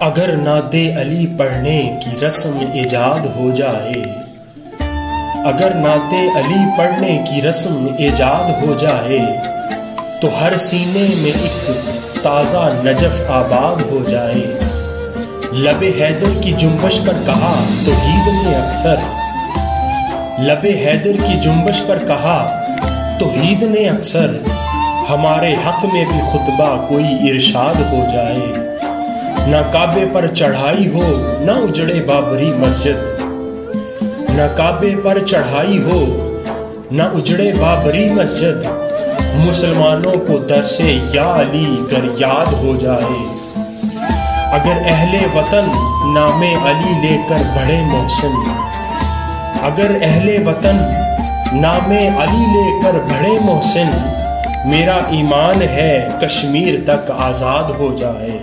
अगर नाते अली पढ़ने की रस्म ईजाद हो जाए, अगर नाते अली पढ़ने की रस्म ईजाद हो जाए, तो हर सीने में एक ताज़ा नजफ आबाद हो जाए। लबे हैदर की जुम्बश पर कहा तौहीद ने अक्सर, लबे हैदर की जुम्बश पर कहा तौहीद ने अक्सर, हमारे हक में भी खुतबा कोई इरशाद हो जाए। न काबे पर चढ़ाई हो न उजड़े बाबरी मस्जिद, न काबे पर चढ़ाई हो न उजड़े बाबरी मस्जिद, मुसलमानों को दर से या अली कर याद हो जाए। अगर अहले वतन नामे अली लेकर बढ़े मोहसिन, अगर अहले वतन नामे अली लेकर बढ़े मोहसिन, मेरा ईमान है कश्मीर तक आज़ाद हो जाए।